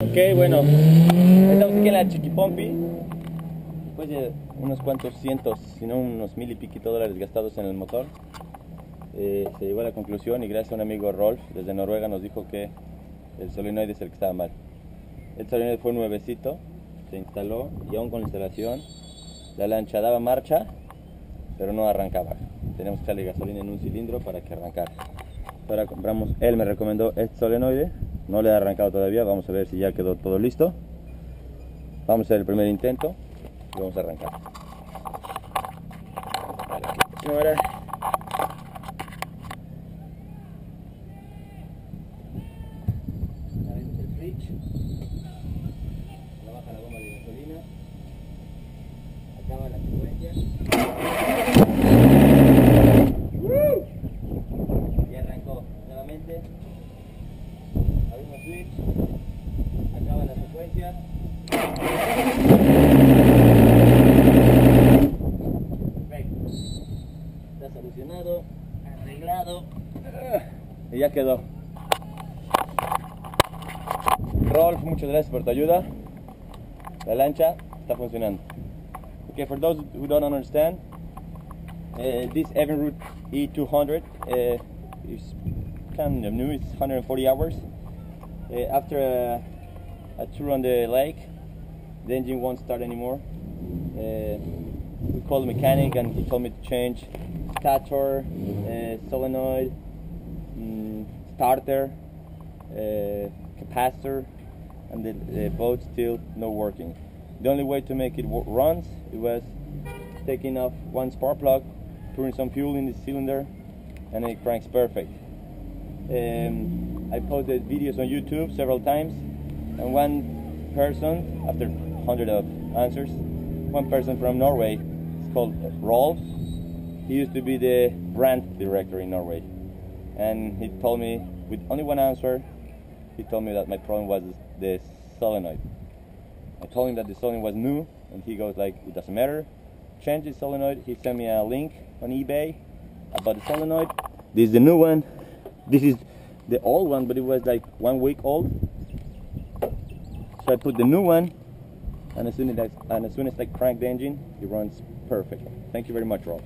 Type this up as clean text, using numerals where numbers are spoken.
Ok, bueno, estamos aquí en la Chiquipompi. Después de unos cuantos cientos, si no unos mil y piquito dólares gastados en el motor, se llegó a la conclusión, y gracias a un amigo Rolf desde Noruega nos dijo que el solenoide es el que estaba mal. El solenoide fue nuevecito, se instaló y aún con la instalación la lancha daba marcha, pero no arrancaba. Tenemos que echarle gasolina en un cilindro para que arrancara. Ahora compramos, él me recomendó este solenoide, no le he arrancado todavía, vamos a ver si ya quedó todo listo. Vamos a hacer el primer intento y vamos a arrancar. Ahora abrimos el switch, baja la bomba de gasolina, acaba la secuencia y arrancó nuevamente. Abrimos switch, acaba la secuencia. Perfecto, está solucionado, arreglado y ya quedó. Rolf, muchas gracias por tu ayuda. La lancha está funcionando. Okay, for those who don't understand, this Evinrude E200 is kind of new. It's 140 hours. After a tour on the lake, the engine won't start anymore. We called the mechanic and he told me to change stator, solenoid, starter, capacitor, and the boat still not working. The only way to make it runs, it was taking off one spark plug, pouring some fuel in the cylinder, and it cranks perfect. I posted videos on YouTube several times, and one person, after hundreds of answers, one person from Norway, it's called Rolf. He used to be the brand director in Norway, and he told me, with only one answer, he told me that my problem was the solenoid. I told him that the solenoid was new, and he goes like, it doesn't matter, change the solenoid. He sent me a link on eBay about the solenoid. This is the new one. This is the old one, but it was like 1 week old. So I put the new one, and as soon as I crank the engine, it runs perfect. Thank you very much, Rob.